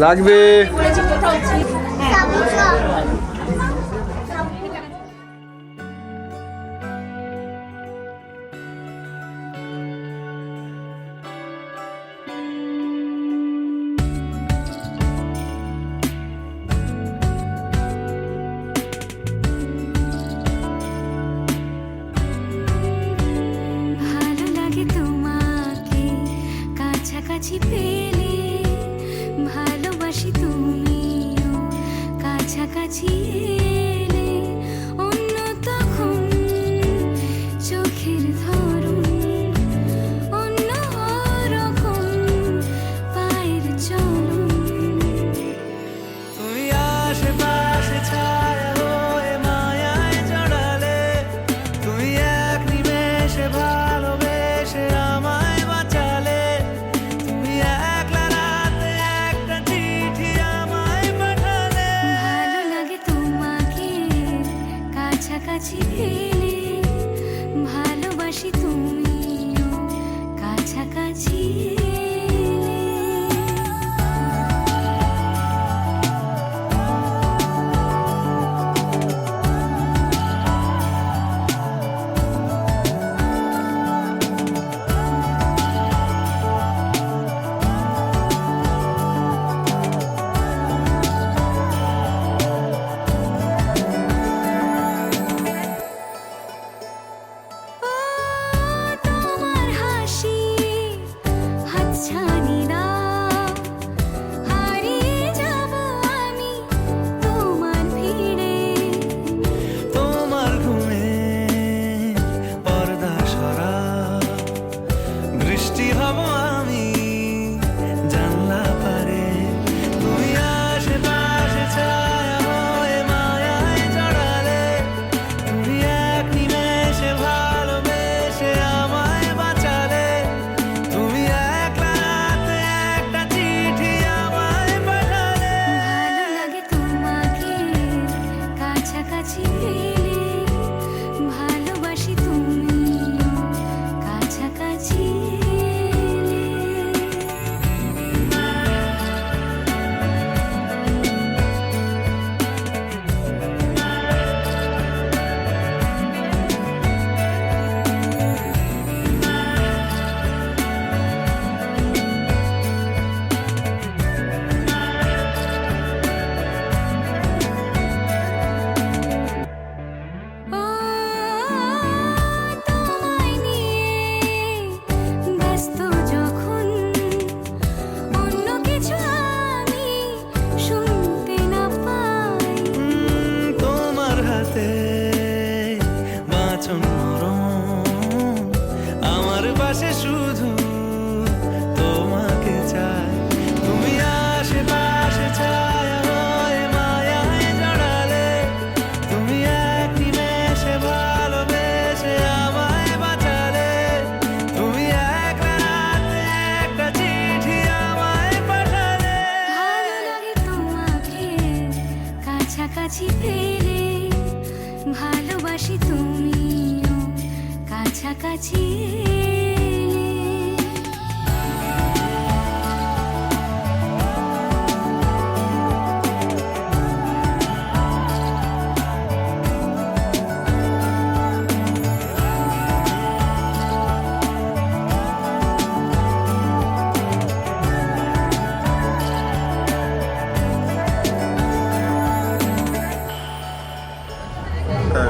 লাগবে। ভালো লাগে তোমাকে কাছাকাছি পেলে, ভালোবাসি তুমিও কাছাকাছি এলে, অন্য তখন চোখের ধরন অন্য রকম পায়ের চলন। তুমি আশেপাশে ছায়া হয়ে মায়ায় জড়ালে, তুমি এক নিমেষে ভালোবেসে আমায় বাঁচালে, তুমি একলা রাতে একটা চিঠি আমায় পাঠালে। ভালো লাগে তোমাকে কাছাকাছি পেলে, ভালোবাসি তুমিও কাছাকাছি এলে। তোমার হাসি হাতছানিরা, হারিয়ে যাব আমি তোমার ভিড়ে। তোমার ঘুমে পর্দা সরা, বৃষ্টি হব আমি জানলা পারে। তুমি আশেপাশে ছায়া হয়ে মায়ায় জড়ালে, তুমি এক নিমেষে ভালোবেসে আমায় বাঁচালে, তুমি একলা রাতে একটা চিঠি আমায় পাঠালে। ভালো লাগে তোমাকে কাছাকাছি পেলে, ভালোবাসি তুমিও কাছাকাছি এলে। ও তোমায় নিয়ে ব্যস্ত যখন, অন্য কিছু আমি শুনতে না পাই। তোমার হাতে বাঁচন নরম, আমার পাশে শুধু তোমাকে চাই। তুমি আশেপাশে ছায়া হয়ে মায়ায় জড়ালে, তুমি এক নিমেষে ভালোবেসে আমায় বাঁচালে, তুমি একলা রাতে একটা চিঠি আমায় পাঠালে। ভালো লাগে তোমাকে কাছাকাছি পেলে, ভালোবাসি তুমিও কাছাকাছি এলে।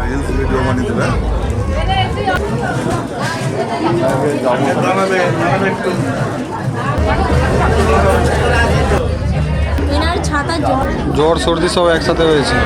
রিলস ভিডিও বানিয়ে দেবে। এনার ছাতা জ্বর সর্দি সব একসাথে হয়েছে।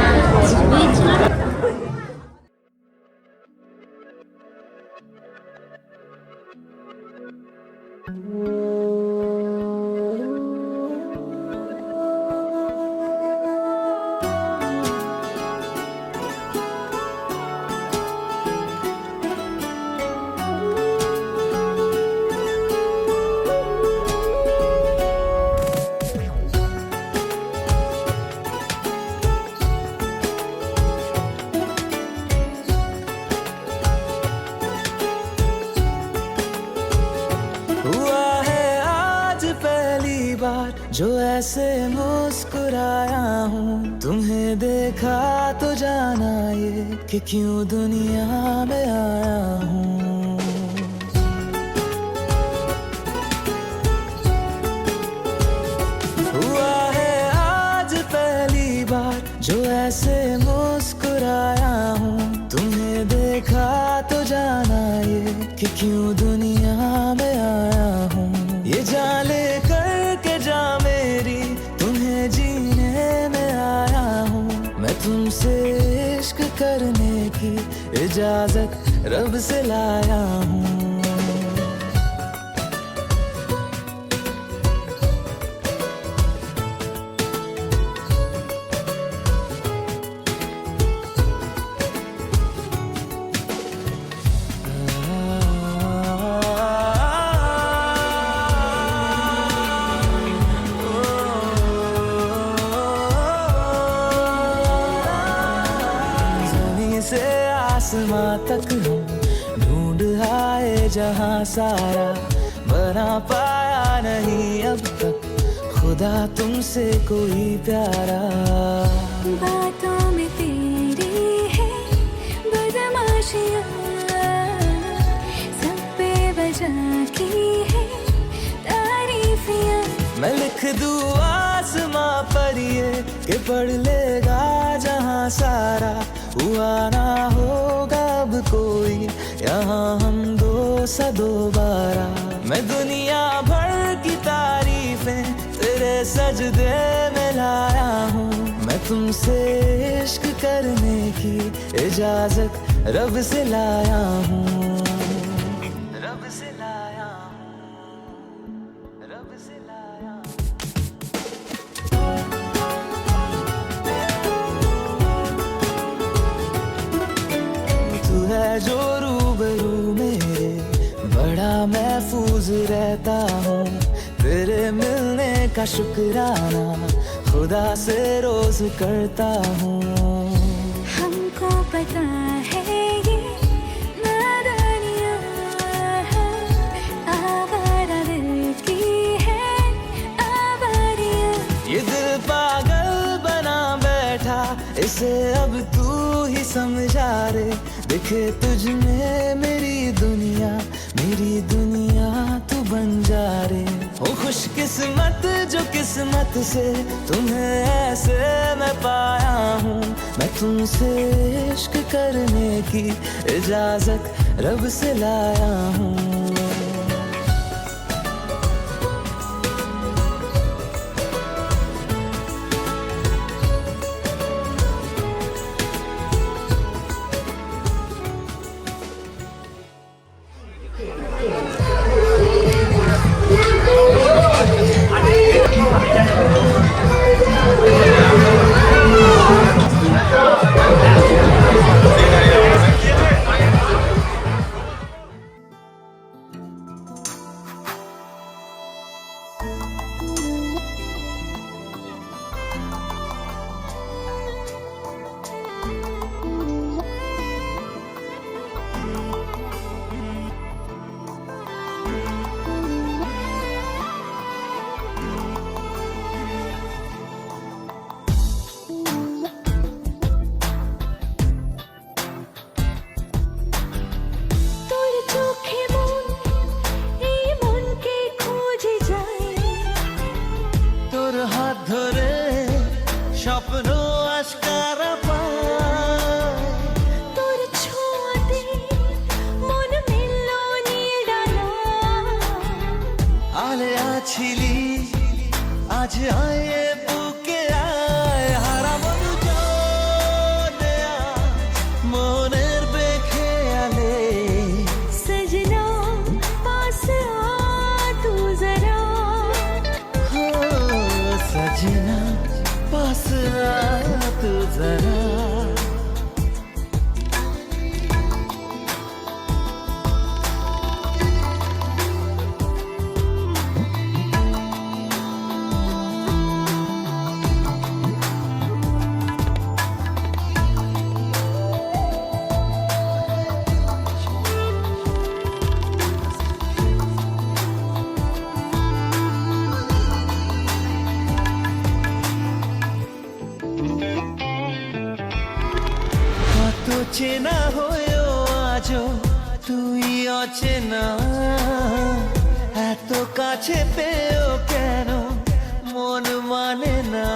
देखा तो जाना ये कि क्यों दुनिया में आया हूँ। हुआ है आज पहली बार जो ऐसे मुस्कुराया हूँ। तुम्हें देखा तो जाना ये कि क्यों दुनिया में आया हूँ। ये जान ले करके जा मेरी तुम्हें जीने में आया हूँ। मैं तुमसे इश्क करने की इजाजत रब से लाया हूँ। से आसमां तक हम ढूंढ आए जहां सारा, बना पाया नहीं अब तक खुदा तुमसे कोई प्यारा। बातों में तेरी है बदमाशियाँ, सब पे वजह की है तारीफियाँ। मैं लिख दूँ आसमां पर ये कि पढ़ लेगा जहां सारा, हुआ ना होगा अब कोई यहाँ हम दो सा दोबारा। मैं दुनिया भर की तारीफें तेरे सजदे में लाया हूँ। मैं तुमसे इश्क करने की इजाजत रब से लाया हूँ। रब से लाया हूँ, रब से लाया हूँ। है जो रूबरू मेरे बड़ा महफूज रहता हूँ। तेरे मिलने का शुक्राना खुदा से रोज करता हूँ। हमको पता है ये नादानियाँ आवारा दिल की है आवारियाँ। ये दिल पागल बना बैठा इसे अब तू ही समझा रे। दिखे तुझ में मेरी दुनिया तू बन जा रे। ओ खुशकिस्मत जो किस्मत से तुम्हें ऐसे मैं पाया हूँ। मैं तुमसे इश्क करने की इजाजत रब से लाया हूँ। চেনা হয়েও আজও তুই অচেনা, এত কাছে পেয়েও কেন মন মানে না।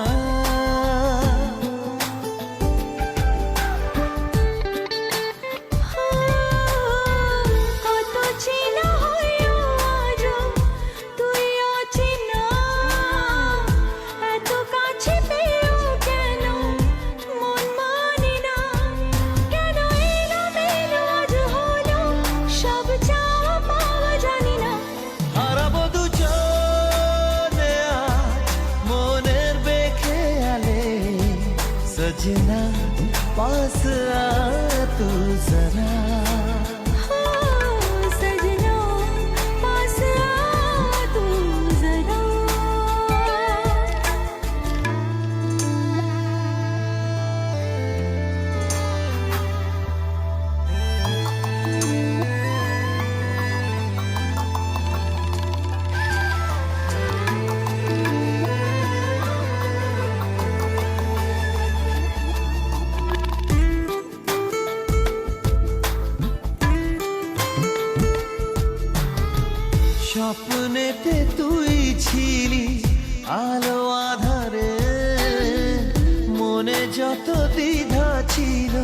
কত চেনা হয়েও আজও তুই অচেনা, এত কাছে পেয়েও কেন মন মানে না। কেন এলোমেলো আজ হলো সব চাওয়া পাওয়া জানি না। হারাবো দুজনে আজ মনের বেখেয়ালে, সजना पास आ तू जरा। सजना पास आ तू जरा। স্বপ্নেতে তুই ছিলি আলো আধারে, মনে যত দ্বিধা ছিল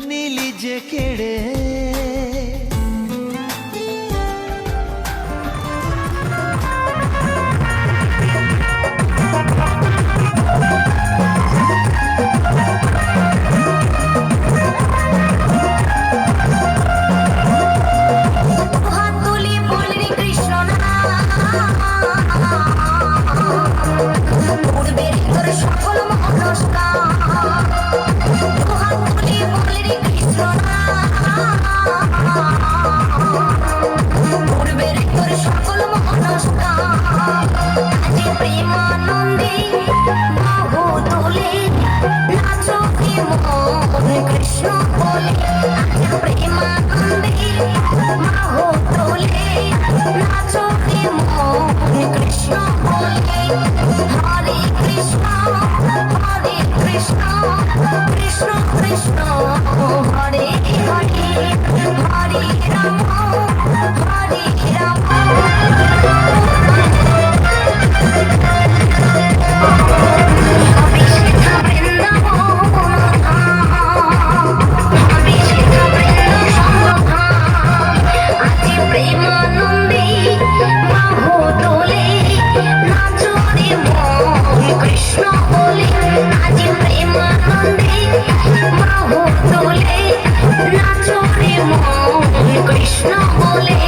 নীলি যে কেড়ে। হাত তুলি বলি কৃষ্ণ পূর্বের তোর সকল মনস্কার। হাত তুলি বলি কৃষ্ণ পূর্বের তোর সকল মনস্কার। আজ প্রেমানন্দে বাহু তোলে নাচো হে মন কৃষ্ণ বলে। আজ প্রেমানন্দে বাহু তোলে নাচো হে মন কৃষ্ণ বলে। হরে কৃষ্ণ কৃষ্ণ কৃষ্ণ হরে হরে, হরে রাম হরে রাম। প্রেমানন্দে বাহু তোলে নাচো রে মন কৃষ্ণ বলে। আজ প্রেমানন্দে বাহু তোলে নাচো রে মন কৃষ্ণ বলে।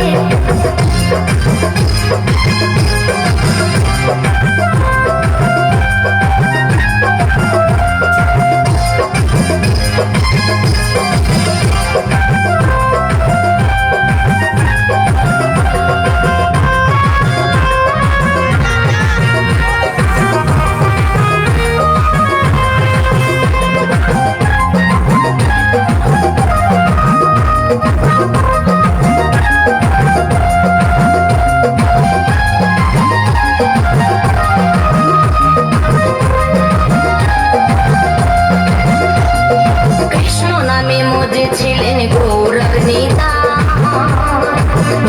কৃষ্ণ নামে মজে ছিলেন গৌরান্বিতা,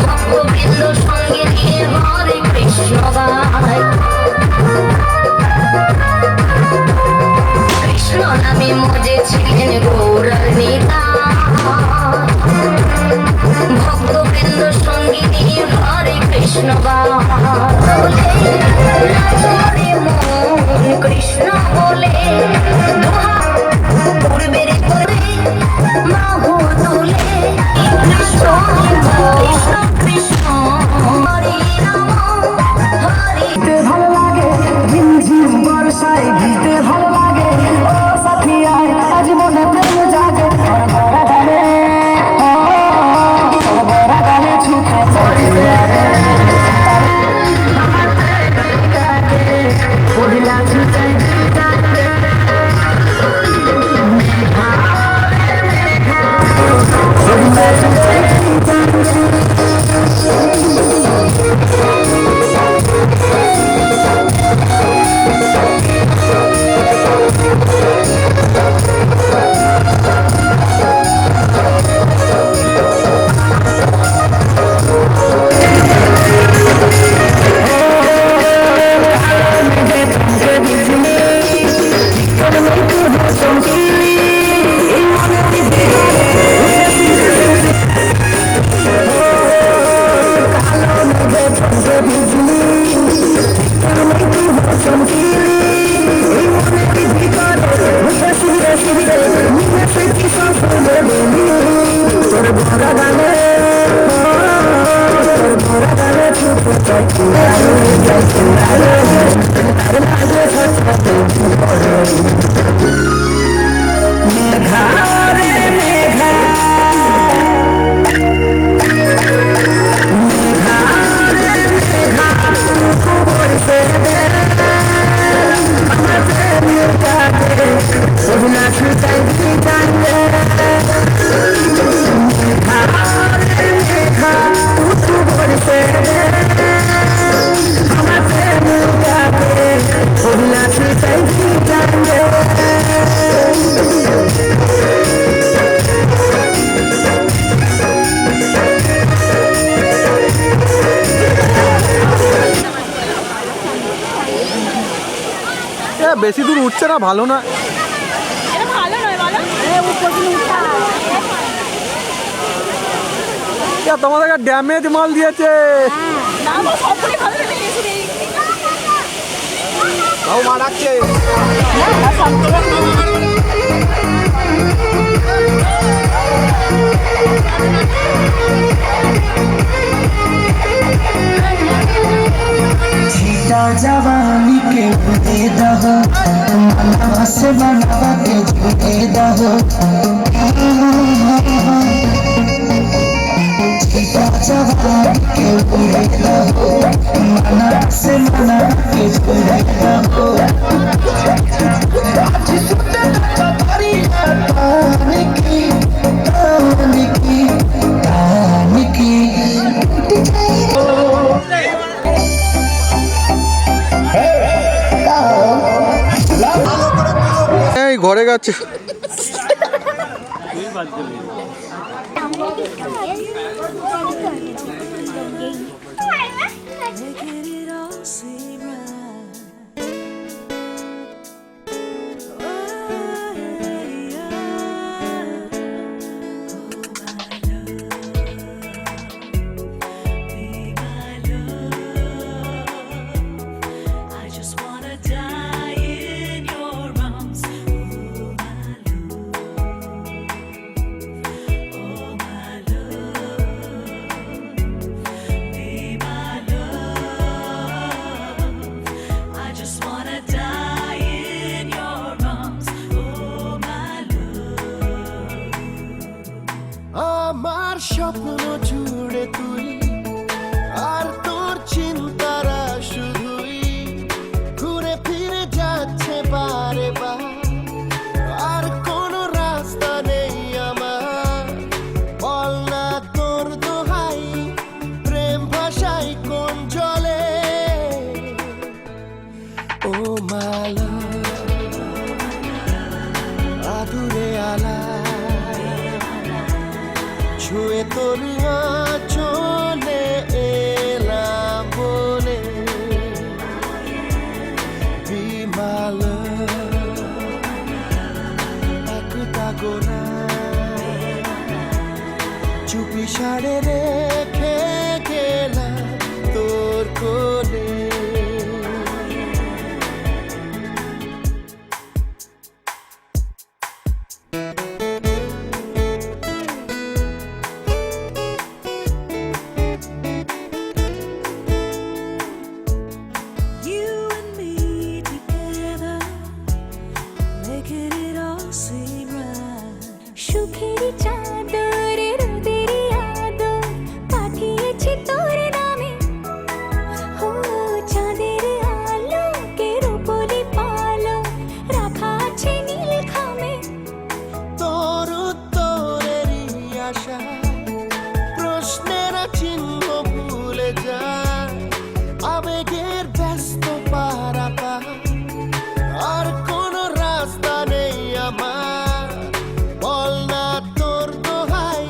ভক্তবৃন্দ সঙ্গে নিয়ে হরে কৃষ্ণ গায়। কৃষ্ণ নামে মজে ছিলেন গৌরান্বিতা, ভক্তবৃন্দ সঙ্গে নিয়ে হরে কৃষ্ণ গায়। নাচো রে মন কৃষ্ণ বলে। পূর্বের তোরে বাহু তোলে নাচো কৃষ্ণ কৃষ্ণ হরে রাম হরে। ভালো লাগে ঝিমঝিম বর্ষায় ভিজতে ভালো লাগে, ও সাথিয়া আজ মনে প্রেম জাগে। বড় গানে ছুটে বেশি দূর উঠছে না, ভালো না। এটা ভালো নয় বলো তোমাদেরকে ড্যামেজ মাল দিয়েছে। না সবগুলো ভালো লাগে বেশি দেই তাও মা ডাকছে। छीटा जवानी के दे दहो मनवा से बनवा के दे दहो छीटा जवानी के दे दहो मनवा से बनवा के दे दहो आज सुते कबारी ताने की এই ঘরে গেছে। আমার স্বপ্ন জুড়ে তুই আর তোর চিন্তারা শুধুই ঘুরে ফিরে যাচ্ছে বারে বার আর কোনো রাস্তা নেই আমার বল না তোর দোহাই প্রেম ভাষাই কোন জলে ও মালা আদুরে আলা ছুঁয়ে তোর চলে এলাম বলে বিমাল একটা গোনা চুপি সাড়ে রেখে গেলাম তোর কোলে সুখেরি চাদর রোদেরি আদর পাঠিয়েছি তোর নামে ও চাঁদের আলো কে রূপলি পালো রাখা আছে নীল খামে তোর উত্তরেরই আশা প্রশ্নের চিহ্ন ভুলে যায় আবেগের ব্যস্ত পারাপা আর কোনো রাস্তা নেই আমার বল না তোর দোহাই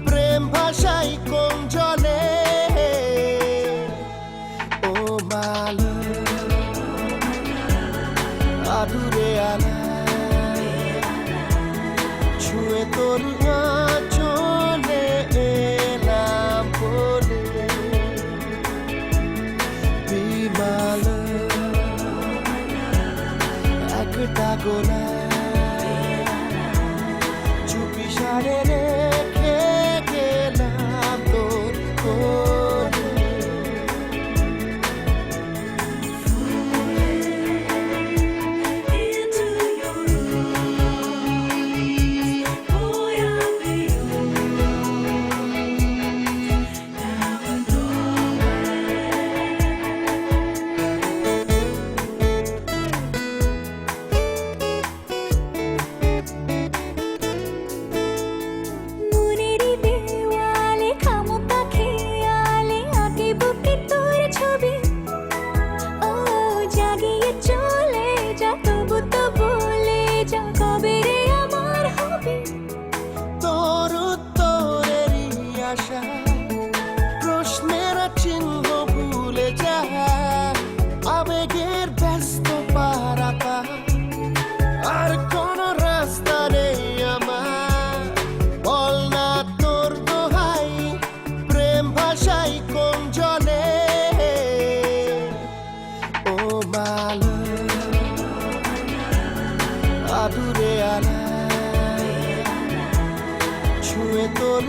প্রেম ভাষাই কোন জলে ও মাল আদুরে আলা ছুঁয়ে তোর চলে এলাম বলে বিমাল একটা গোলা চুপি সাড়ে রেখে গেলাম তোর কোলে ছুঁয়ে তোর